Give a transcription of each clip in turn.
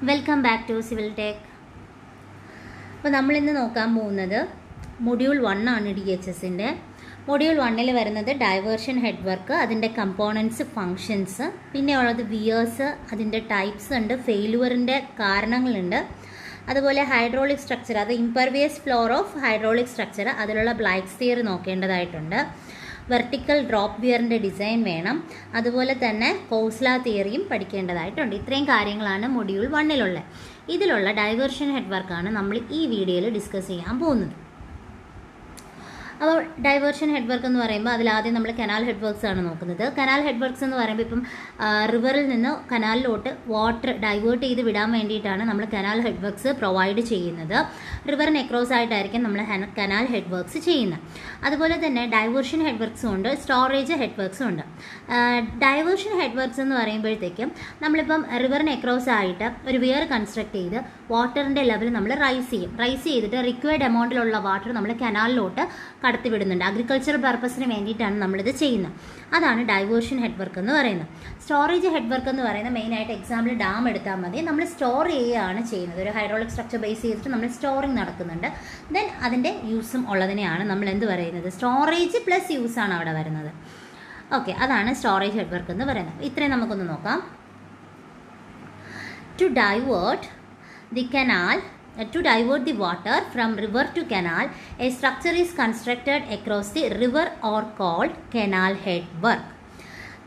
Welcome back to Civil Tech. അപ്പോൾ നമ്മളിന്ന് നോക്കാൻ പോകുന്നത് മൊഡ്യൂൾ 1 ആണ്. DHSൻ്റെ മൊഡ്യൂൾ 1 വരുന്നത് ഡൈവേർഷൻ ഹെഡ് വർക്ക്, അതിൻ്റെ കമ്പോണൻസ്, ഫങ്ഷൻസ്, പിന്നെ ഉള്ളത് വിയേഴ്സ്, അതിൻ്റെ ടൈപ്സ് ഉണ്ട്, ഫെയിലുവറിൻ്റെ കാരണങ്ങളുണ്ട്, അതുപോലെ ഹൈഡ്രോളിക് സ്ട്രക്ചർ, അത് impervious floor of hydraulic structure, അതിലുള്ള ബ്ലൈക്സ് തിയറി നോക്കേണ്ടതായിട്ടുണ്ട്. വെർട്ടിക്കൽ ഡ്രോപ്പ് വിയറിൻ്റെ ഡിസൈൻ വേണം, അതുപോലെ തന്നെ കോസ്ല തിയറിയും പഠിക്കേണ്ടതായിട്ടുണ്ട്. ഇത്രയും കാര്യങ്ങളാണ് മൊഡ്യൂൾ 1 ഇതിലുള്ള ഡൈവേർഷൻ ഹെഡ് വർക്കാണ് നമ്മൾ ഈ വീഡിയോയിൽ ഡിസ്കസ് ചെയ്യാൻ പോകുന്നത്. അപ്പോൾ ഡൈവേർഷൻ ഹെഡ് വർക്ക് എന്ന് പറയുമ്പോൾ അതിലാദ്യം നമ്മൾ കനാൽ ഹെഡ് വർക്ക്സ് ആണ് നോക്കുന്നത്. കനാൽ ഹെഡ് വർക്ക്സ് എന്ന് പറയുമ്പോൾ ഇപ്പം റിവറിൽ നിന്ന് കനാലിലോട്ട് വാട്ടർ ഡൈവേർട്ട് ചെയ്ത് വിടാൻ വേണ്ടിയിട്ടാണ് നമ്മൾ കനാൽ ഹെഡ് വർക്ക്സ് പ്രൊവൈഡ് ചെയ്യുന്നത്. റിവറിന് എക്രോസ് ആയിട്ടായിരിക്കും നമ്മൾ കനാൽ ഹെഡ് വർക്ക്സ് ചെയ്യുന്നത്. അതുപോലെ തന്നെ ഡൈവേർഷൻ ഹെഡ് വർക്ക്സും ഉണ്ട്, സ്റ്റോറേജ് ഹെഡ് വർക്ക്സും ഉണ്ട്. ഡൈവേർഷൻ ഹെഡ് വർക്ക്സ് എന്ന് പറയുമ്പോഴത്തേക്കും നമ്മളിപ്പം റിവറിന് എക്രോസ് ആയിട്ട് ഒരു വിയർ കൺസ്ട്രക്ട് ചെയ്ത് വാട്ടറിൻ്റെ ലെവൽ നമ്മൾ റൈസ് ചെയ്തിട്ട് റിക്വയർഡ് എമൗണ്ടിലുള്ള വാട്ടർ നമ്മൾ കനാലിലോട്ട് കടത്തിവിടുന്നുണ്ട്. അഗ്രികൾച്ചറൽ പർപ്പസിന് വേണ്ടിയിട്ടാണ് നമ്മളിത് ചെയ്യുന്നത്. അതാണ് ഡൈവേർഷൻ ഹെഡ് വർക്ക് എന്ന് പറയുന്നത്. സ്റ്റോറേജ് ഹെഡ് വർക്ക് എന്ന് പറയുന്നത് മെയിനായിട്ട് എക്സാമ്പിൾ ഡാം എടുത്താൽ മതി. നമ്മൾ സ്റ്റോർ ചെയ്യുകയാണ് ചെയ്യുന്നത്. ഒരു ഹൈഡ്രോളിക് സ്ട്രക്ചർ ബേസ് ചെയ്തിട്ട് നമ്മൾ സ്റ്റോറിങ് നടക്കുന്നുണ്ട്. ദെൻ അതിൻ്റെ യൂസും ഉള്ളതിനെയാണ് നമ്മൾ എന്ത് പറയുന്നത്, സ്റ്റോറേജ് പ്ലസ് യൂസാണ് അവിടെ വരുന്നത്. ഓക്കെ, അതാണ് സ്റ്റോറേജ് ഹെഡ് വർക്ക് എന്ന് പറയുന്നത്. ഇത്രയും നമുക്കൊന്ന് നോക്കാം. To divert the water from river to canal, a structure is constructed across the river or called canal head work.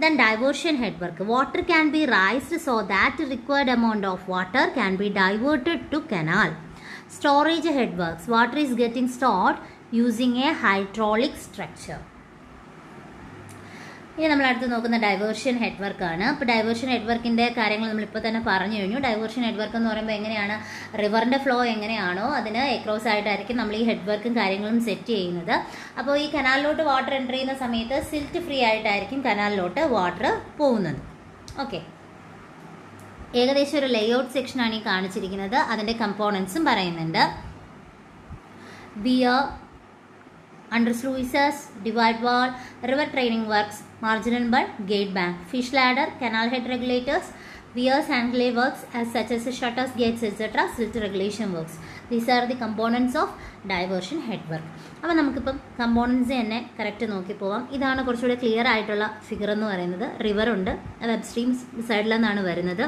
Then diversion head work. Water can be raised so that the required amount of water can be diverted to canal. Storage head works. Water is getting stored using a hydraulic structure. ഇനി നമ്മൾ അടുത്ത് നോക്കുന്ന diversion head വർക്കാണ്. അപ്പോൾ diversion head വർക്കിൻ്റെ കാര്യങ്ങൾ നമ്മളിപ്പോൾ തന്നെ പറഞ്ഞു കഴിഞ്ഞു. ഡൈവേർഷൻ ഹെഡ് വർക്ക് എന്ന് പറയുമ്പോൾ എങ്ങനെയാണ്, റിവറിൻ്റെ ഫ്ലോ എങ്ങനെയാണോ അതിന് എക്രോസ് ആയിട്ടായിരിക്കും നമ്മൾ ഈ ഹെഡ് വർക്കും കാര്യങ്ങളും സെറ്റ് ചെയ്യുന്നത്. അപ്പോൾ ഈ കനാലിലോട്ട് വാട്ടർ എൻ്റർ ചെയ്യുന്ന സമയത്ത് സിൽറ്റ് ഫ്രീ ആയിട്ടായിരിക്കും കനാലിലോട്ട് വാട്ടർ പോകുന്നത്. ഓക്കെ, ഏകദേശം ഒരു ലേഔട്ട് സെക്ഷനാണ് ഈ കാണിച്ചിരിക്കുന്നത്. അതിൻ്റെ കമ്പോണൻസും പറയുന്നുണ്ട്. Weir, under sluices, divide wall, river training works, marginal bund, gate bank, fish ladder, canal head regulators, weirs and clay works such as shutters, gates, etc., silt regulation works. These are the components of diversion head work. അപ്പോൾ നമുക്കിപ്പം components തന്നെ correct നോക്കി പോവാം. ഇതാണ് കുറച്ചുകൂടി clear ആയിട്ടുള്ള figure എന്ന് പറയുന്നത്. റിവറുണ്ട്, അത് അപ്സ്ട്രീം സൈഡിൽ നിന്നാണ് വരുന്നത്.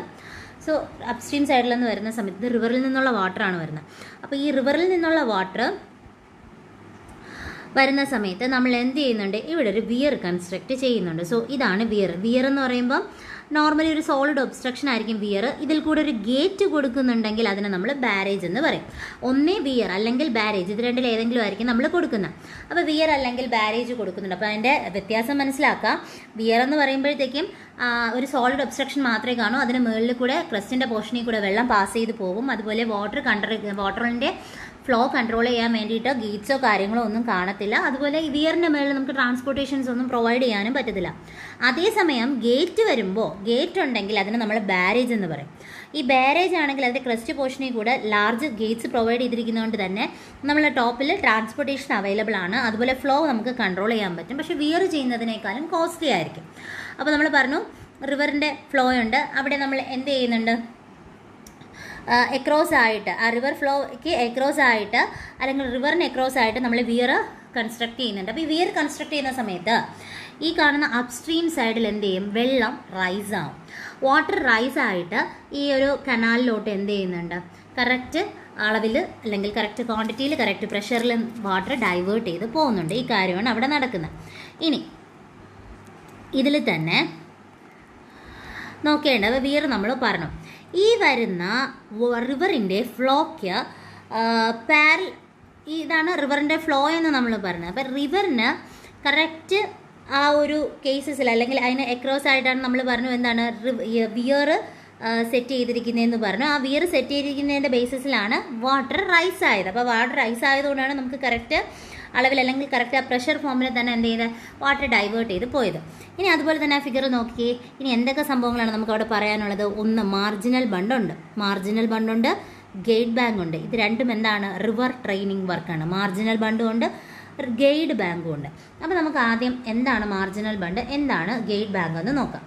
സോ അപ്സ്ട്രീം സൈഡിൽ നിന്ന് വരുന്ന സമയത്ത് റിവറിൽ നിന്നുള്ള വാട്ടറാണ് വരുന്നത്. അപ്പോൾ ഈ റിവറിൽ നിന്നുള്ള വാട്ടർ വരുന്ന സമയത്ത് നമ്മൾ എന്ത് ചെയ്യുന്നുണ്ട്, ഇവിടെ ഒരു വിയർ കൺസ്ട്രക്ട് ചെയ്യുന്നുണ്ട്. സോ ഇതാണ് വിയർ എന്ന് പറയുമ്പോൾ നോർമലി ഒരു സോളിഡ് ഒബ്സ്ട്രക്ഷൻ ആയിരിക്കും വിയർ. ഇതിൽ കൂടെ ഒരു ഗേറ്റ് കൊടുക്കുന്നുണ്ടെങ്കിൽ അതിനെ നമ്മൾ ബാരേജ് എന്ന് പറയും. ഒന്നേ വിയർ അല്ലെങ്കിൽ ബാരേജ്, ഇത് രണ്ടിൽ ഏതെങ്കിലും ആയിരിക്കും നമ്മൾ കൊടുക്കുന്നത്. അപ്പോൾ വിയർ അല്ലെങ്കിൽ ബാരേജ് കൊടുക്കുന്നുണ്ട്. അപ്പോൾ അതിൻ്റെ വ്യത്യാസം മനസ്സിലാക്കാം. വിയർ എന്ന് പറയുമ്പോഴത്തേക്കും ഒരു സോളിഡ് ഒബ്സ്ട്രക്ഷൻ മാത്രമേ കാണൂ. അതിന് മുകളിൽ കൂടെ ക്രസ്റ്റിൻ്റെ പോർഷനിൽ കൂടെ വെള്ളം പാസ് ചെയ്ത് പോകും. അതുപോലെ വാട്ടറിൻ്റെ ഫ്ലോ കൺട്രോൾ ചെയ്യാൻ വേണ്ടിയിട്ട് ഗേറ്റ്സോ കാര്യങ്ങളോ ഒന്നും കാണത്തില്ല. അതുപോലെ ഈ വിയറിൻ്റെ മുകളിൽ നമുക്ക് ട്രാൻസ്പോർട്ടേഷൻസ് ഒന്നും പ്രൊവൈഡ് ചെയ്യാനും പറ്റത്തില്ല. അതേസമയം ഗേറ്റ് വരുമ്പോൾ, ഗേറ്റ് ഉണ്ടെങ്കിൽ അതിന് നമ്മൾ ബാരേജ് എന്ന് പറയും. ഈ ബാരേജ് ആണെങ്കിൽ അതിൻ്റെ ക്രസ്റ്റ് പോർഷനിൽ കൂടെ ലാർജ് ഗേറ്റ്സ് പ്രൊവൈഡ് ചെയ്തിരിക്കുന്നതുകൊണ്ട് തന്നെ നമ്മൾ ടോപ്പിൽ ട്രാൻസ്പോർട്ടേഷൻ അവൈലബിൾ ആണ്. അതുപോലെ ഫ്ലോ നമുക്ക് കൺട്രോൾ ചെയ്യാൻ പറ്റും. പക്ഷേ വിയർ ചെയ്യുന്നതിനേക്കാളും കോസ്റ്റ്ലി ആയിരിക്കും. അപ്പോൾ നമ്മൾ പറഞ്ഞു റിവറിൻ്റെ ഫ്ലോ ഉണ്ട്, അവിടെ നമ്മൾ എന്ത് ചെയ്യുന്നുണ്ട്, എക്രോസ് ആയിട്ട് ആ റിവർ ഫ്ലോയ്ക്ക് എക്രോസ് ആയിട്ട് അല്ലെങ്കിൽ റിവറിന് എക്രോസ് ആയിട്ട് നമ്മൾ വിയർ കൺസ്ട്രക്ട് ചെയ്യുന്നുണ്ട്. അപ്പോൾ ഈ വിയർ കൺസ്ട്രക്ട് ചെയ്യുന്ന സമയത്ത് ഈ കാണുന്ന അപ്സ്ട്രീം സൈഡിൽ എന്ത് ചെയ്യും, വെള്ളം റൈസ് ആവും. വാട്ടർ റൈസ് ആയിട്ട് ഈ ഒരു കനാലിലോട്ട് എന്ത് ചെയ്യുന്നുണ്ട്, കറക്റ്റ് അളവിൽ അല്ലെങ്കിൽ കറക്റ്റ് ക്വാണ്ടിറ്റിയിൽ കറക്റ്റ് പ്രഷറിൽ വാട്ടർ ഡൈവേർട്ട് ചെയ്ത് പോകുന്നുണ്ട്. ഈ കാര്യമാണ് അവിടെ നടക്കുന്നത്. ഇനി ഇതിൽ തന്നെ നോക്കേണ്ടത് വിയർ നമ്മൾ പറഞ്ഞു. ഈ വരുന്ന റിവറിൻ്റെ ഫ്ലോയ്ക്ക് ഇതാണ് റിവറിൻ്റെ ഫ്ലോ എന്ന് നമ്മൾ പറഞ്ഞത്. അപ്പം റിവറിന് കറക്റ്റ് ആ ഒരു കേസസിൽ അല്ലെങ്കിൽ അതിന് എക്രോസ് ആയിട്ടാണ് നമ്മൾ പറഞ്ഞു എന്താണ് വിയർ സെറ്റ് ചെയ്തിരിക്കുന്നതെന്ന് പറഞ്ഞു. ആ വിയർ സെറ്റ് ചെയ്തിരിക്കുന്നതിൻ്റെ ബേസിസിലാണ് വാട്ടർ റൈസ് ആയത്. അപ്പോൾ വാട്ടർ റൈസ് ആയതുകൊണ്ടാണ് നമുക്ക് കറക്റ്റ് അളവിൽ അല്ലെങ്കിൽ കറക്റ്റ് ആ പ്രഷർ ഫോമിൽ തന്നെ എന്ത് ചെയ്ത് വാട്ടർ ഡൈവേർട്ട് ചെയ്ത് പോയത്. ഇനി അതുപോലെ തന്നെ ആ ഫിഗർ നോക്കിയേ. ഇനി എന്തൊക്കെ സംഭവങ്ങളാണ് നമുക്ക് അവിടെ പറയാനുള്ളത്? ഒന്ന്, മാർജിനൽ ബണ്ടുണ്ട്, ഗേറ്റ് ബാങ്ക് ഉണ്ട്. ഇത് രണ്ടും എന്താണ്, റിവർ ട്രെയിനിങ് വർക്കാണ്. മാർജിനൽ ബണ്ടും ഉണ്ട്, ഗൈഡ് ബാങ്കും ഉണ്ട്. അപ്പോൾ നമുക്ക് ആദ്യം എന്താണ് മാർജിനൽ ബണ്ട്, എന്താണ് ഗൈഡ് ബാങ്ക് എന്ന് നോക്കാം.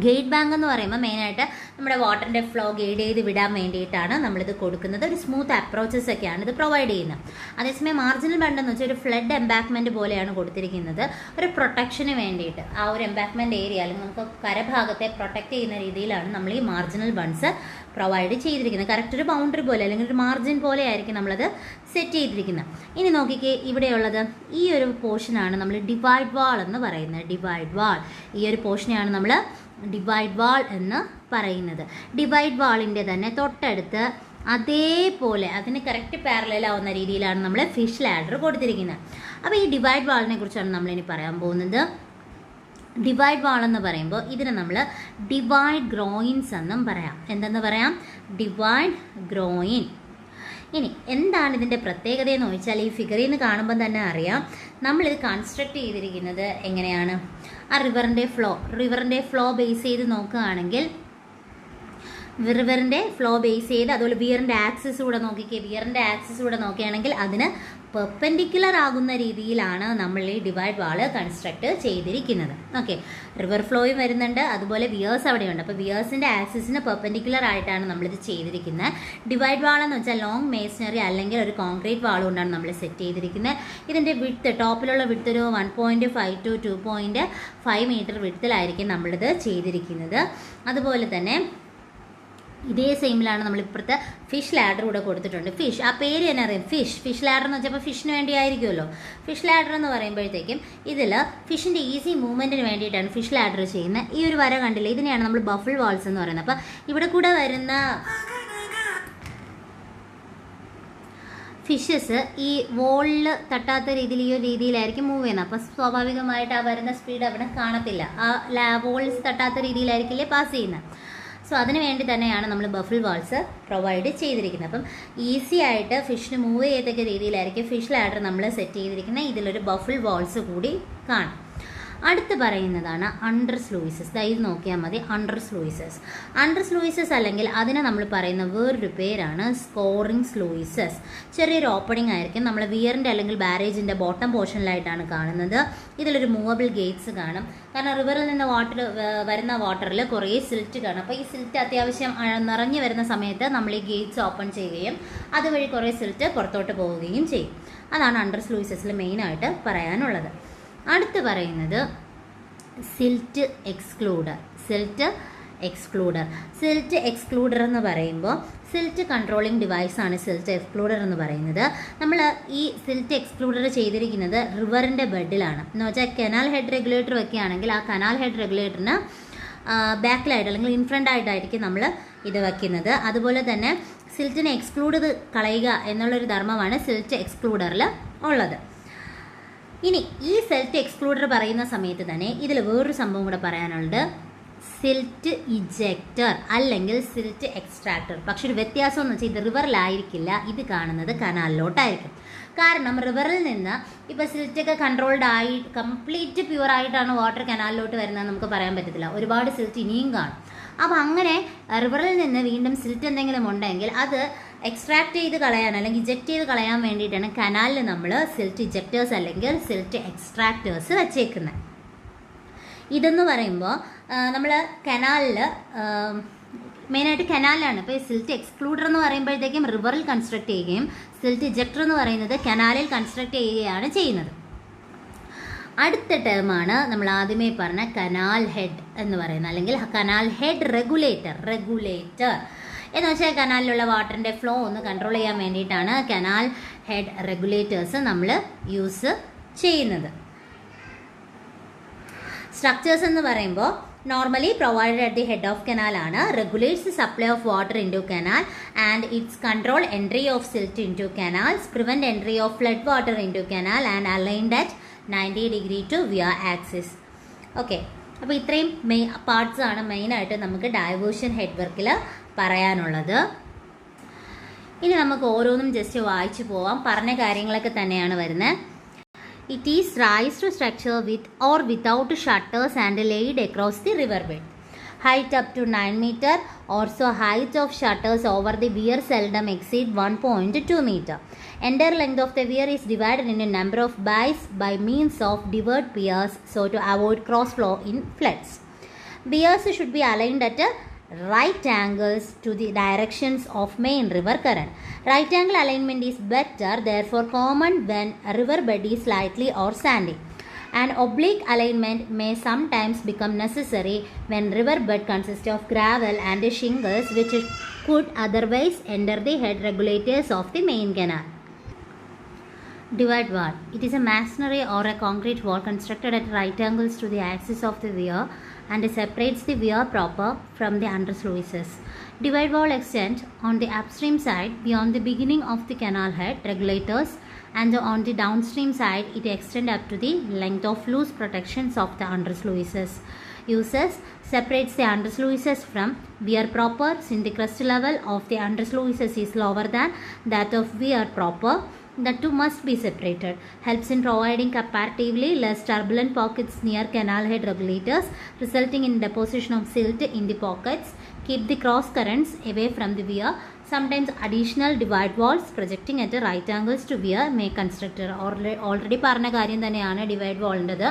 ഗേറ്റ് ബാങ്ക് എന്ന് പറയുമ്പോൾ മെയിനായിട്ട് നമ്മുടെ വാട്ടറിൻ്റെ ഫ്ലോ ഗൈഡ് ചെയ്ത് വിടാൻ വേണ്ടിയിട്ടാണ് നമ്മളിത് കൊടുക്കുന്നത്. ഒരു സ്മൂത്ത് അപ്രോച്ചസ് ഒക്കെയാണ് ഇത് പ്രൊവൈഡ് ചെയ്യുന്നത്. അതേസമയം മാർജിനൽ ബണ്ട് എന്ന് വെച്ചാൽ ഒരു ഫ്ലഡ് എംബാക്ക്മെൻറ്റ് പോലെയാണ് കൊടുത്തിരിക്കുന്നത്, ഒരു പ്രൊട്ടക്ഷന് വേണ്ടിയിട്ട്. ആ ഒരു എംബാക്ക്മെൻറ്റ് ഏരിയ അല്ലെങ്കിൽ നമുക്ക് കരഭാഗത്തെ പ്രൊട്ടക്റ്റ് ചെയ്യുന്ന രീതിയിലാണ് നമ്മൾ ഈ മാർജിനൽ ബണ്ട്സ് പ്രൊവൈഡ് ചെയ്തിരിക്കുന്നത്. കറക്റ്റ് ഒരു ബൗണ്ടറി പോലെ അല്ലെങ്കിൽ ഒരു മാർജിൻ പോലെ ആയിരിക്കും നമ്മളത് സെറ്റ് ചെയ്തിരിക്കുന്നത്. ഇനി നോക്കിക്കേ, ഇവിടെയുള്ളത് ഈ ഒരു പോർഷനാണ് നമ്മൾ ഡിവൈഡ് വാൾ എന്ന് പറയുന്നത്. ഡിവൈഡ് വാൾ, ഈ ഒരു പോർഷനെയാണ് നമ്മൾ ഡിവൈഡ് വാൾ എന്ന് പറയുന്നത്. ഡിവൈഡ് വാളിൻ്റെ തന്നെ തൊട്ടടുത്ത് അതേപോലെ അതിന് കറക്റ്റ് പാരലൽ രീതിയിലാണ് നമ്മൾ ഫിഷ് ലാഡർ കൊടുത്തിരിക്കുന്നത്. അപ്പോൾ ഈ ഡിവൈഡ് വാളിനെ കുറിച്ചാണ് നമ്മളിനി പറയാൻ പോകുന്നത്. ഡിവൈഡ് വാൾ എന്ന് പറയുമ്പോൾ ഇതിനെ നമ്മൾ ഡിവൈഡ് ഗ്രോയിൻസ് എന്നും പറയാം. എന്തെന്ന് പറയാം? Divide groin. ഇനി എന്താണ് ഇതിൻ്റെ പ്രത്യേകത എന്ന് ചോദിച്ചാൽ, ഈ ഫിഗറിൽ നിന്ന് കാണുമ്പോൾ തന്നെ അറിയാം നമ്മളിത് കൺസ്ട്രക്ട് ചെയ്തിരിക്കുന്നത് എങ്ങനെയാണ്. ആ റിവറിൻ്റെ ഫ്ലോ ബേസ് ചെയ്ത് നോക്കുകയാണെങ്കിൽ, റിവറിൻ്റെ ഫ്ലോ ബേസ് ചെയ്ത് അതുപോലെ വിയറിൻ്റെ ആക്സിസ് കൂടെ നോക്കുകയാണെങ്കിൽ അതിന് പെർപെൻഡിക്കുലർ ആകുന്ന രീതിയിലാണ് നമ്മൾ ഈ ഡിവൈഡ് വാള് കൺസ്ട്രക്ട് ചെയ്തിരിക്കുന്നത്. ഓക്കെ, റിവർ ഫ്ലോയും വരുന്നുണ്ട്, അതുപോലെ വിയേഴ്സ് അവിടെയുണ്ട്. അപ്പോൾ വിയേഴ്സിൻ്റെ ആക്സിസിന് പെർപെൻഡിക്കുലർ ആയിട്ടാണ് നമ്മളിത് ചെയ്തിരിക്കുന്നത്. ഡിവൈഡ് വാൾ എന്ന് വെച്ചാൽ ലോങ് മേസണറി അല്ലെങ്കിൽ ഒരു കോൺക്രീറ്റ് വാൾ കൊണ്ടാണ് നമ്മൾ സെറ്റ് ചെയ്തിരിക്കുന്നത്. ഇതിൻ്റെ വിഡ്ത്ത്, ടോപ്പിലുള്ള വിഡ്ത്ത് ഒരു 1.5 to 2.5 മീറ്റർ വിഡ്ത്തിലായിരിക്കും നമ്മളിത് ചെയ്തിരിക്കുന്നത്. അതുപോലെ തന്നെ ഇതേ സെയിമിലാണ് നമ്മളിപ്പോഴത്തെ ഫിഷ് ലാഡർ കൂടെ കൊടുത്തിട്ടുണ്ട്. ഫിഷ്, ആ പേര് തന്നെ അറിയാം, ഫിഷ് ലാഡർ എന്ന് വെച്ചാൽ ഫിഷിന് വേണ്ടി ആയിരിക്കുമല്ലോ. ഫിഷ് ലാഡർ എന്ന് പറയുമ്പോഴത്തേക്കും ഇതിൽ ഫിഷിൻ്റെ ഈസി മൂവ്മെൻറ്റിന് വേണ്ടിയിട്ടാണ് ഫിഷ് ലാഡർ ചെയ്യുന്നത്. ഈ ഒരു വര കണ്ടില്ലേ, ഇതിനെയാണ് നമ്മൾ ബഫിൾ വാൾസ് എന്ന് പറയുന്നത്. അപ്പോൾ ഇവിടെ കൂടെ വരുന്ന ഫിഷസ് ഈ വോളിൽ തട്ടാത്ത രീതിയിൽ ഈ ഒരു രീതിയിലായിരിക്കും മൂവ് ചെയ്യുന്നത്. അപ്പോൾ സ്വാഭാവികമായിട്ട് ആ വരുന്ന സ്പീഡ് അവിടെ കാണത്തില്ല, ആ വോൾസ് തട്ടാത്ത രീതിയിലായിരിക്കില്ലേ പാസ് ചെയ്യുന്നത്. സോ അതിന് വേണ്ടി തന്നെയാണ് നമ്മൾ ബഫിൾ വാൾസ് പ്രൊവൈഡ് ചെയ്തിരിക്കുന്നത്. അപ്പം ഈസി ആയിട്ട് ഫിഷിന് മൂവ് ചെയ്യത്തക്ക രീതിയിലായിരിക്കും ഫിഷ് ലാഡർ നമ്മൾ സെറ്റ് ചെയ്തിരിക്കുന്നത്. ഇതിലൊരു ബഫിൾ വാൾസ് കൂടി കാണും. അടുത്ത് പറയുന്നതാണ് അണ്ടർ സ്ലൂയിസസ്. ഇത് നോക്കിയാൽ മതി, അണ്ടർ സ്ലൂയിസസ് അല്ലെങ്കിൽ അതിനെ നമ്മൾ പറയുന്ന വേറൊരു പേരാണ് സ്കോറിംഗ് സ്ലൂയിസസ്. ചെറിയൊരു ഓപ്പണിംഗ് ആയിരിക്കും, നമ്മൾ വിയറിൻ്റെ അല്ലെങ്കിൽ ബാരേജിൻ്റെ ബോട്ടം പോർഷനിലായിട്ടാണ് കാണുന്നത്. ഇതിലൊരു മൂവബിൾ ഗേറ്റ്സ് കാണും, കാരണം റിവറിൽ നിന്ന് വരുന്ന വാട്ടറിൽ കുറേ സിൽറ്റ് കാണും. അപ്പോൾ ഈ സിൽറ്റ് അത്യാവശ്യം നിറഞ്ഞു വരുന്ന സമയത്ത് നമ്മൾ ഈ ഗേറ്റ്സ് ഓപ്പൺ ചെയ്യുകയും അതുവഴി കുറേ സിൽറ്റ് പുറത്തോട്ട് പോവുകയും ചെയ്യും. അതാണ് അണ്ടർ സ്ലൂയിസസിൽ മെയിനായിട്ട് പറയാനുള്ളത്. അടുത്ത് പറയുന്നത് സിൽറ്റ് എക്സ്ക്ലൂഡർ എന്ന് പറയുമ്പോൾ സിൽറ്റ് കൺട്രോളിംഗ് ഡിവൈസാണ് സിൽറ്റ് എക്സ്ക്ലൂഡർ എന്ന് പറയുന്നത്. നമ്മൾ ഈ സിൽറ്റ് എക്സ്ക്ലൂഡർ ചെയ്തിരിക്കുന്നത് റിവറിൻ്റെ ബെഡിലാണ്. എന്ന് വെച്ചാൽ കനാൽ ഹെഡ് റെഗുലേറ്റർ വെക്കുകയാണെങ്കിൽ ആ കനാൽ ഹെഡ് റെഗുലേറ്ററിന് ബാക്കിലായിട്ട് അല്ലെങ്കിൽ ഇൻഫ്രണ്ട് ആയിട്ടായിരിക്കും നമ്മൾ ഇത് വയ്ക്കുന്നത്. അതുപോലെ തന്നെ സിൽറ്റിനെ എക്സ്ക്ലൂഡ് ചെയ്ത് കളയുക എന്നുള്ളൊരു ധർമ്മമാണ് സിൽറ്റ് എക്സ്ക്ലൂഡറിൽ ഉള്ളത്. ഇനി ഈ സിൽറ്റ് എക്സ്ക്ലൂഡർ പറയുന്ന സമയത്ത് തന്നെ ഇതിൽ വേറൊരു സംഭവം കൂടെ പറയാനുള്ളത്, സിൽറ്റ് ഇജക്ടർ അല്ലെങ്കിൽ സിൽറ്റ് എക്സ്ട്രാക്ടർ. പക്ഷെ ഒരു വ്യത്യാസം എന്ന് വെച്ചാൽ ഇത് റിവറിലായിരിക്കില്ല, ഇത് കാണുന്നത് കനാലിലോട്ടായിരിക്കും. കാരണം റിവറിൽ നിന്ന് ഇപ്പോൾ സിൽറ്റൊക്കെ കൺട്രോൾഡ് ആയി കംപ്ലീറ്റ് പ്യുവർ ആയിട്ടാണ് വാട്ടർ കനാലിലോട്ട് വരുന്നത് നമുക്ക് പറയാൻ പറ്റത്തില്ല. ഒരുപാട് സിൽറ്റ് ഇനിയും കാണും. അപ്പോൾ അങ്ങനെ റിവറിൽ നിന്ന് വീണ്ടും സിൽറ്റ് എന്തെങ്കിലും ഉണ്ടെങ്കിൽ അത് എക്സ്ട്രാക്ട് ചെയ്ത് കളയാൻ അല്ലെങ്കിൽ ഇജക്റ്റ് ചെയ്ത് കളയാൻ വേണ്ടിയിട്ടാണ് കനാലിൽ നമ്മൾ സിൽറ്റ് ഇജക്റ്റേഴ്സ് അല്ലെങ്കിൽ സിൽറ്റ് എക്സ്ട്രാക്ടേഴ്സ് വച്ചേക്കുന്നത്. ഇതെന്ന് പറയുമ്പോൾ നമ്മൾ കനാലിൽ മെയിനായിട്ട് കനാലിലാണ്. ഇപ്പോൾ ഈ സിൽറ്റ് എക്സ്ക്ലൂഡർ എന്ന് പറയുമ്പോഴത്തേക്കും റിവറിൽ കൺസ്ട്രക്ട് ചെയ്യുകയും സിൽറ്റ് ഇജക്ടർ എന്ന് പറയുന്നത് കനാലിൽ കൺസ്ട്രക്ട് ചെയ്യുകയാണ് ചെയ്യുന്നത്. അടുത്ത ടേമാണ് നമ്മൾ ആദ്യമേ പറഞ്ഞ കനാൽ ഹെഡ് എന്ന് പറയുന്നത്, അല്ലെങ്കിൽ കനാൽ ഹെഡ് റെഗുലേറ്റർ എന്ന് വെച്ചാൽ കനാലിലുള്ള വാട്ടറിൻ്റെ ഫ്ലോ ഒന്ന് കൺട്രോൾ ചെയ്യാൻ വേണ്ടിയിട്ടാണ് കനാൽ ഹെഡ് റെഗുലേറ്റേഴ്സ് നമ്മൾ യൂസ് ചെയ്യുന്നത്. സ്ട്രക്ചേഴ്സ് എന്ന് പറയുമ്പോൾ normally provided at the head of canal ആണ്, regulates the supply of water into canal and its control entry of silt into canals, prevent entry of flood water into canal and aligned at 90 degree to via axis. Okay, അപ്പോൾ ഇത്രയും parts ആണ് മെയിനായിട്ട് നമുക്ക് diversion head വർക്കിൽ പറയാനുള്ളത്. ഇനി നമുക്ക് ഓരോന്നും ജസ്റ്റ് വായിച്ചു പോവാം. പറഞ്ഞ കാര്യങ്ങളൊക്കെ തന്നെയാണ് വരുന്നത്. It is raised structure with or without shutters and laid across the riverbed. Height up to 9 meter. Also height of shutters over the weir seldom exceed 1.2 meter. Entire length of the weir is divided into number of bays by means of divert piers so to avoid cross flow in floods. Weirs should be aligned at right angles to the directions of main river current. Right angle alignment is better, therefore common when a river bed is slightly or sandy. An oblique alignment may sometimes become necessary when river bed consists of gravel and shingles which could otherwise enter the head regulators of the main canal. Divide wall. It is a masonry or a concrete wall constructed at right angles to the axis of the weir and separates the weir proper from the under-sluices. Divide wall extends on the upstream side beyond the beginning of the canal head regulators, and on the downstream side it extends up to the length of loose protections of the under-sluices. Uses: separates the under-sluices from weir proper since the crest level of the under-sluices is lower than that of weir proper. The two must be separated. Helps in providing comparatively less turbulent pockets near canal head regulators, resulting in deposition of silt in the pockets. Keep the cross currents away from the weir. Sometimes additional divide walls projecting at right angles to weir may constructed. Already പറഞ്ഞ കാര്യം തന്നെയാണ് divide വാളിൻ്റെത്.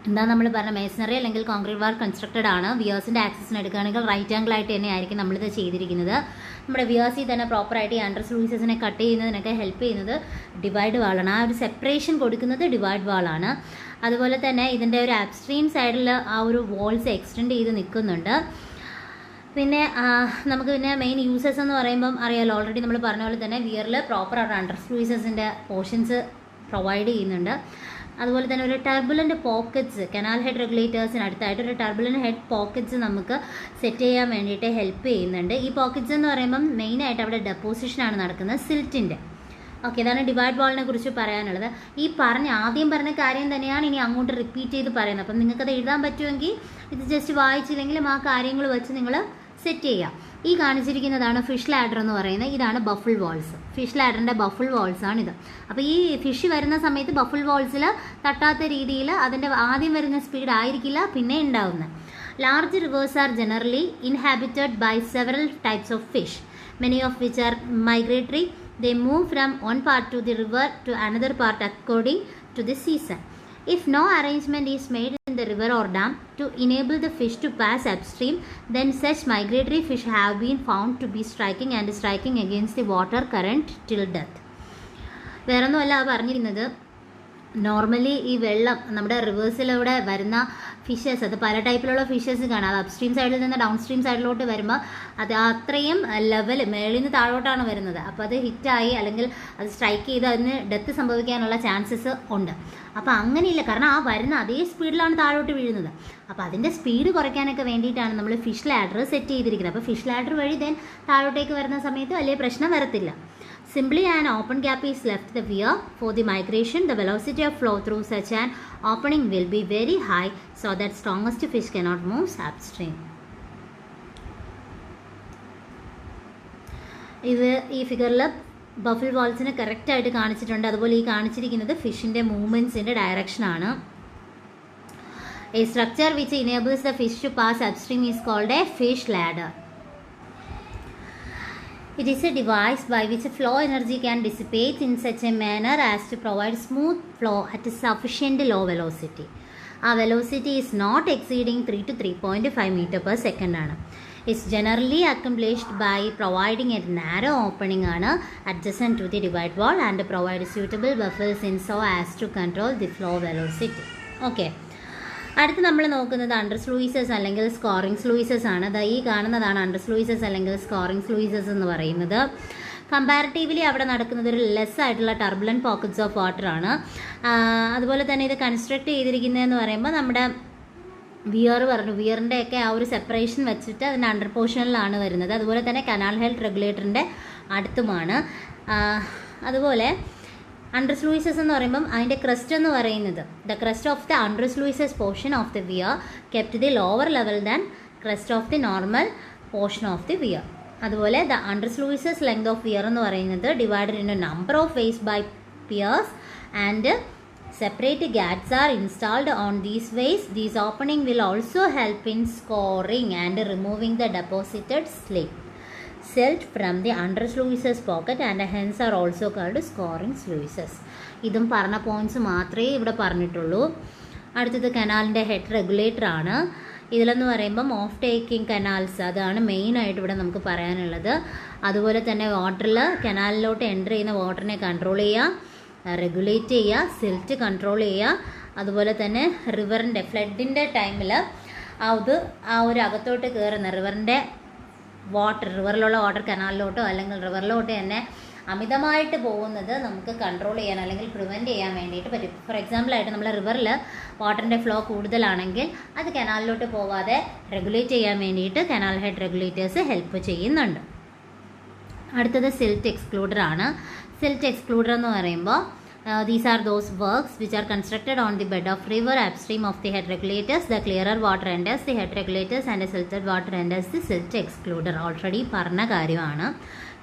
എന്താ നമ്മൾ പറഞ്ഞ masonry അല്ലെങ്കിൽ concrete വാൾ constructed ആണ്. വിയേഴ്സിൻ്റെ ആക്സിസിന് എടുക്കുകയാണെങ്കിൽ right angle ആയിട്ട് തന്നെ ആയിരിക്കും നമ്മളിത് ചെയ്തിരിക്കുന്നത്. നമ്മുടെ വിയേഴ്സിൽ തന്നെ പ്രോപ്പറായിട്ട് ഈ അണ്ടർ സ്ലൂയിസസിനെ കട്ട് ചെയ്യുന്നതിനൊക്കെ ഹെൽപ്പ് ചെയ്യുന്നത് ഡിവൈഡ് വാളാണ്. ആ ഒരു സെപ്പറേഷൻ കൊടുക്കുന്നത് ഡിവൈഡ് വാളാണ്. അതുപോലെ തന്നെ ഇതിൻ്റെ ഒരു അപ്സ്ട്രീം സൈഡിൽ ആ ഒരു വാൾസ് എക്സ്റ്റെൻഡ് ചെയ്ത് നിൽക്കുന്നുണ്ട്. പിന്നെ നമുക്ക് പിന്നെ മെയിൻ യൂസസ് എന്ന് പറയുമ്പം അറിയാലോ, ഓൾറെഡി നമ്മൾ പറഞ്ഞ പോലെ തന്നെ വിയറിൽ പ്രോപ്പറായിട്ട് അണ്ടർ സ്ലൂയിസസിൻ്റെ പോർഷൻസ് പ്രൊവൈഡ് ചെയ്യുന്നുണ്ട്. അതുപോലെ തന്നെ ഒരു ടർബുലൻ്റ് പോക്കറ്റ്സ് കനാൽ ഹെഡ് റെഗുലേറ്റേഴ്സിന് അടുത്തായിട്ട് ഒരു ടർബുലൻ്റ് ഹെഡ് പോക്കറ്റ്സ് നമുക്ക് സെറ്റ് ചെയ്യാൻ വേണ്ടിയിട്ട് ഹെൽപ്പ് ചെയ്യുന്നുണ്ട്. ഈ പോക്കറ്റ്സ് എന്ന് പറയുമ്പം മെയിനായിട്ട് അവിടെ ഡെപ്പോസിഷനാണ് നടക്കുന്നത് സിൽറ്റിൻ്റെ. ഓക്കെ, ഇതാണ് ഡിവൈഡ് വാളിനെ കുറിച്ച് പറയാനുള്ളത്. ഈ ആദ്യം പറഞ്ഞ കാര്യം തന്നെയാണ് ഇനി അങ്ങോട്ട് റിപ്പീറ്റ് ചെയ്ത് പറയുന്നത്. അപ്പം നിങ്ങൾക്കത് എഴുതാൻ പറ്റുമെങ്കിൽ ഇത് ജസ്റ്റ് വായിച്ചില്ലെങ്കിലും ആ കാര്യങ്ങൾ വെച്ച് നിങ്ങൾ സെറ്റ് ചെയ്യുക. ഈ കാണിച്ചിരിക്കുന്നതാണ് ഫിഷ് ലാഡർ എന്ന് പറയുന്നത്. ഇതാണ് ബഫിൾ വാൾസ്. ഫിഷ് ലാഡറിൻ്റെ ബഫിൾ വാൾസ് ആണിത്. അപ്പോൾ ഈ ഫിഷ് വരുന്ന സമയത്ത് ബഫിൾ വാൾസിൽ തട്ടാത്ത രീതിയിൽ അതിൻ്റെ ആദ്യം വരുന്ന സ്പീഡ് ആയിരിക്കില്ല പിന്നെ ഉണ്ടാവുന്നത്. Large rivers are generally inhabited by several types of fish, many of which are migratory. They move from one part to the river to another part according to the season. If no arrangement is made in the river or dam to enable the fish to pass upstream, then such migratory fish have been found to be striking against the water current till death. വേറൊന്നുമല്ല പറഞ്ഞിരുന്നത്, normally ഈ വെള്ളം നമ്മുടെ റിവേഴ്സിലൂടെ വരുന്ന fishes, അത് പല ടൈപ്പിലുള്ള fishes കാണാം. അത് അപ്സ്ട്രീം സൈഡിൽ നിന്ന് ഡൗൺ സ്ട്രീം സൈഡിലോട്ട് വരുമ്പോൾ അത് അത്രയും ലെവൽ മേളിൽ നിന്ന് താഴോട്ടാണ് വരുന്നത്. അപ്പോൾ അത് ഹിറ്റായി അല്ലെങ്കിൽ അത് സ്ട്രൈക്ക് ചെയ്ത് അതിന് ഡെത്ത് സംഭവിക്കാനുള്ള ചാൻസസ് ഉണ്ട്. അപ്പോൾ അങ്ങനെയില്ല, കാരണം ആ വരുന്ന അതേ സ്പീഡിലാണ് താഴോട്ട് വീഴുന്നത്. അപ്പോൾ അതിൻ്റെ സ്പീഡ് കുറയ്ക്കാനൊക്കെ വേണ്ടിയിട്ടാണ് നമ്മൾ ഫിഷ് ലാഡർ സെറ്റ് ചെയ്തിരിക്കുന്നത്. അപ്പോൾ ഫിഷ് ലാഡർ വഴി ദെൻ താഴോട്ടേക്ക് വരുന്ന സമയത്ത് വലിയ പ്രശ്നം വരത്തില്ല. Simply an open gap is left the weir for the migration. The velocity of flow through such an opening will be very high so that strongest fish cannot move upstream. ഇത് ഈ ഫിഗറിൽ baffle വാൾസിനെ കറക്റ്റായിട്ട് കാണിച്ചിട്ടുണ്ട്. അതുപോലെ ഈ കാണിച്ചിരിക്കുന്നത് ഫിഷിൻ്റെ മൂവ്മെൻറ്റ്സിൻ്റെ ഡയറക്ഷനാണ്. A structure which enables the fish to pass upstream is called a fish ladder. It is a device by which flow energy can dissipate in such a manner as to provide smooth flow at a sufficient low velocity. Our velocity is not exceeding 3 to 3.5 meter per second. It's generally accomplished by providing a narrow opening adjacent to the divide wall and provide suitable buffers in so as to control the flow velocity. Okay. അടുത്ത് നമ്മൾ നോക്കുന്നത് under sluices അല്ലെങ്കിൽ scoring sluices ആണ്. അത് ഈ കാണുന്നതാണ് under sluices അല്ലെങ്കിൽ scoring sluices എന്ന് പറയുന്നത്. കമ്പാരിറ്റീവ്ലി അവിടെ നടക്കുന്നത് ഒരു ലെസ് ആയിട്ടുള്ള ടർബുലൻറ്റ് പോക്കറ്റ്സ് ഓഫ് വാട്ടർ ആണ്. അതുപോലെ തന്നെ ഇത് കൺസ്ട്രക്ട് ചെയ്തിരിക്കുന്നതെന്ന് പറയുമ്പോൾ നമ്മുടെ വിയർ പറഞ്ഞു, വിയറിൻ്റെയൊക്കെ ആ ഒരു സെപ്പറേഷൻ വെച്ചിട്ട് അതിൻ്റെ അണ്ടർ പോർഷനിലാണ് വരുന്നത്. അതുപോലെ തന്നെ കനാൽ ഹെഡ് റെഗുലേറ്ററിൻ്റെ അടുത്തുമാണ്. അതുപോലെ അണ്ടർ സ്ലൂയിസസ് എന്ന് പറയുമ്പം അതിൻ്റെ ക്രസ്റ്റ് എന്ന് പറയുന്നത് the crest of the under sluices portion of the weir kept the lower level than crest of the normal portion of the weir. അതുപോലെ the under sluices length of weir എന്ന് പറയുന്നത് divided in a number of ways by piers and separate gates are installed on these ways. These opening will also help in scouring and removing the deposited silt from the under sluices pocket and hence are also called scoring sluices. ഇതും പറഞ്ഞ points മാത്രമേ ഇവിടെ പറഞ്ഞിട്ടുള്ളൂ. അടുത്തത് കനാലിൻ്റെ head regulator ആണ്. ഇതിലെന്ന് പറയുമ്പം of taking canals, അതാണ് മെയിനായിട്ട് ഇവിടെ നമുക്ക് പറയാനുള്ളത്. അതുപോലെ തന്നെ വാട്ടറിൽ കനാലിലോട്ട് എൻ്റർ ചെയ്യുന്ന വാട്ടറിനെ കൺട്രോൾ ചെയ്യുക, റെഗുലേറ്റ് ചെയ്യുക, സിൽറ്റ് കൺട്രോൾ ചെയ്യുക. അതുപോലെ തന്നെ റിവറിൻ്റെ ഫ്ലഡിൻ്റെ ടൈമിൽ ആ ഒരു അകത്തോട്ട് കയറുന്ന റിവറിൻ്റെ റിവറിലുള്ള വാട്ടർ കനാലിലോട്ടോ അല്ലെങ്കിൽ റിവറിലോട്ടോ തന്നെ അമിതമായിട്ട് പോകുന്നത് നമുക്ക് കൺട്രോൾ ചെയ്യാൻ അല്ലെങ്കിൽ പ്രിവെൻറ്റ് ചെയ്യാൻ വേണ്ടിയിട്ട് പറ്റും. ഫോർ എക്സാമ്പിളായിട്ട് നമ്മൾ റിവറിൽ വാട്ടറിൻ്റെ ഫ്ലോ കൂടുതലാണെങ്കിൽ അത് കനാലിലോട്ട് പോകാതെ റെഗുലേറ്റ് ചെയ്യാൻ വേണ്ടിയിട്ട് കനാൽ ഹെഡ് റെഗുലേറ്റേഴ്സ് ഹെൽപ്പ് ചെയ്യുന്നുണ്ട്. അടുത്തത് സിൽറ്റ് എക്സ്ക്ലൂഡർ ആണ്. സിൽറ്റ് എക്സ്ക്ലൂഡർ എന്ന് പറയുമ്പോൾ these are those works which are constructed on the bed of river upstream of the head regulators. The clearer water enters the head regulators and the silted water enters the silt excluder. Already പറഞ്ഞ കാര്യമാണ്.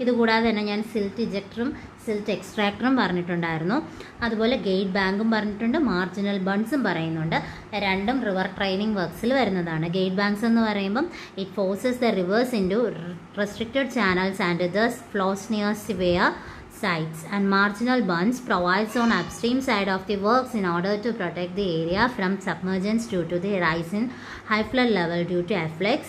ഇതുകൂടാതെ തന്നെ ഞാൻ silt ഇജക്ടറും silt എക്സ്ട്രാക്ടറും പറഞ്ഞിട്ടുണ്ടായിരുന്നു. അതുപോലെ gate ബാങ്കും പറഞ്ഞിട്ടുണ്ട്, marginal ബൺസും പറയുന്നുണ്ട്. രണ്ടും റിവർ ട്രെയിനിങ് വർക്ക്സിൽ വരുന്നതാണ്. ഗേറ്റ് ബാങ്ക്സ് എന്ന് പറയുമ്പം it forces the rivers into restricted channels and thus flows near severe sites, and marginal bunds provides on upstream side of the works in order to protect the area from submergence due to the rise in high flood level due to afflux.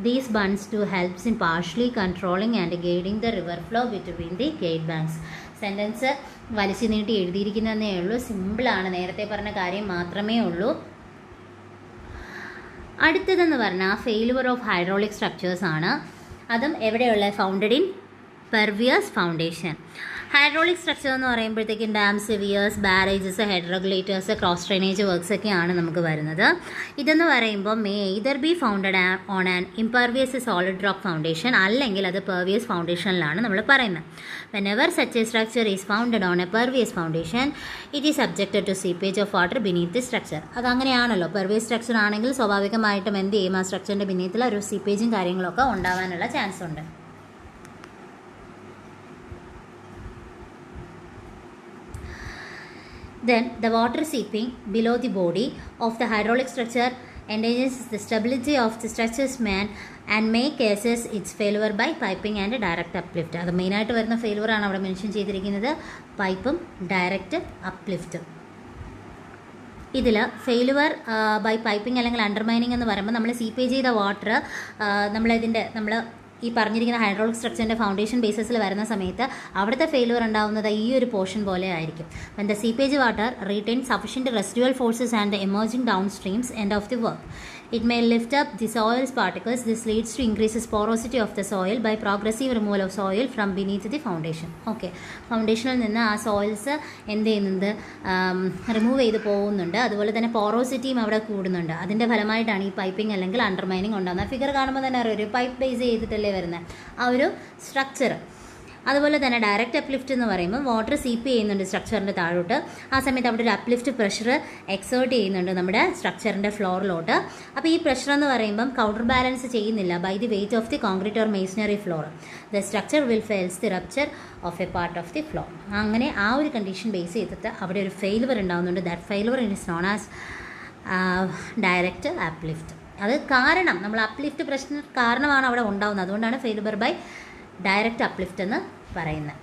These bunds too helps in partially controlling and guiding the river flow between the gate banks. Sentence വലിച്ചു നീട്ടി എഴുതിയിരിക്കുന്നതേ ഉള്ളൂ, സിമ്പിളാണ്, നേരത്തെ പറഞ്ഞ കാര്യം മാത്രമേ ഉള്ളൂ. അടുത്തതെന്ന് പറഞ്ഞാൽ ഫെയിലുവർ ഓഫ് ഹൈഡ്രോളിക് സ്ട്രക്ചേഴ്സ് ആണ്. അതും എവിടെയുള്ള founded in pervious foundation. Hydraulic structure എന്ന് പറയുമ്പോഴത്തേക്കും dams, weirs, barrages, head regulators, cross drainage works ഒക്കെയാണ് നമുക്ക് വരുന്നത്. ഇതെന്ന് പറയുമ്പോൾ may either be founded on an impervious solid rock foundation, അല്ലെങ്കിൽ അത് പെർവിയസ് ഫൗണ്ടേഷനിലാണ് നമ്മൾ പറയുന്നത്. whenever such a structure is founded on a pervious foundation, it is subjected to seepage of water beneath the structure. അതങ്ങനെയാണല്ലോ, pervious structure ആണെങ്കിൽ സ്വാഭാവികമായിട്ടും എന്ത് ചെയ്യും, ആ സ്ട്രക്ചറിൻ്റെ ബിനീത്തിൽ ഒരു സീപ്പേജും കാര്യങ്ങളൊക്കെ ഉണ്ടാവാനുള്ള ചാൻസ് ഉണ്ട്. Then the water seeping below the body of the hydraulic structure endangers the stability of the structure's man and may causes its failure by piping and direct uplift. അത് മെയിനായിട്ട് വരുന്ന ഫെയിലുവർ ആണ് അവിടെ മെൻഷൻ ചെയ്തിരിക്കുന്നത്, പൈപ്പും direct അപ്ലിഫ്റ്റും. ഇതിൽ failure by piping അല്ലെങ്കിൽ undermining എന്ന് പറയുമ്പോൾ നമ്മൾ സീപ്പേജ് ചെയ്ത വാട്ടർ നമ്മൾ ഈ പറഞ്ഞിരിക്കുന്ന ഹൈഡ്രോളിക് സ്ട്രക്ചറിൻ്റെ ഫൗണ്ടേഷൻ ബേസിസിൽ വരുന്ന സമയത്ത് അവിടുത്തെ ഫെയിലുവർ ഉണ്ടാകുന്നത് ഈ ഒരു പോർഷൻ പോലെ ആയിരിക്കും. when the seepage water retains sufficient residual forces and the emerging downstreams end of the work, it may lift up the soil's particles. This leads to increases porosity of the soil by progressive removal of soil from beneath the foundation. Okay, ഫൗണ്ടേഷനിൽ നിന്ന് ആ soils എന്ത് ചെയ്യുന്നുണ്ട്, remove ചെയ്ത് പോകുന്നുണ്ട്. അതുപോലെ തന്നെ പോറോസിറ്റിയും അവിടെ കൂടുന്നുണ്ട്. അതിൻ്റെ ഫലമായിട്ടാണ് ഈ പൈപ്പിംഗ് അല്ലെങ്കിൽ അണ്ടർമൈനിങ് ഉണ്ടാകുന്നത്. ഫിഗർ കാണുമ്പോൾ തന്നെ അറിയാം, ഒരു പൈപ്പ് ബേസ് ചെയ്തിട്ടല്ലേ വരുന്നത് ആ ഒരു സ്ട്രക്ചർ. അതുപോലെ തന്നെ ഡയറക്റ്റ് അപ്ലിഫ്റ്റ് എന്ന് പറയുമ്പോൾ വാട്ടർ സീപ്പ് ചെയ്യുന്നുണ്ട് സ്ട്രക്ചറിൻ്റെ താഴോട്ട്. ആ സമയത്ത് അവിടെ ഒരു അപ്ലിഫ്റ്റ് പ്രഷർ എക്സേർട്ട് ചെയ്യുന്നുണ്ട് നമ്മുടെ സ്ട്രക്ചറിൻ്റെ ഫ്ലോറിലോട്ട്. അപ്പോൾ ഈ പ്രഷർ എന്ന് പറയുമ്പം കൗണ്ടർ ബാലൻസ് ചെയ്യുന്നില്ല by the weight of the concrete or masonry floor. The structure will fails the rupture of a part of the floor. അങ്ങനെ ആ ഒരു കണ്ടീഷൻ ബേസ് ചെയ്തിട്ട് അവിടെ ഒരു ഫെയിലുവർ ഉണ്ടാകുന്നുണ്ട്. That failure is known as direct uplift. അത് കാരണം നമ്മൾ അപ്ലിഫ്റ്റ് പ്രശ്നം കാരണമാണ് അവിടെ ഉണ്ടാകുന്നത്. അതുകൊണ്ടാണ് ഫെയിലുവർ ബൈ ഡയറക്റ്റ് അപ്ലിഫ്റ്റ് എന്ന് പറയുന്നത്.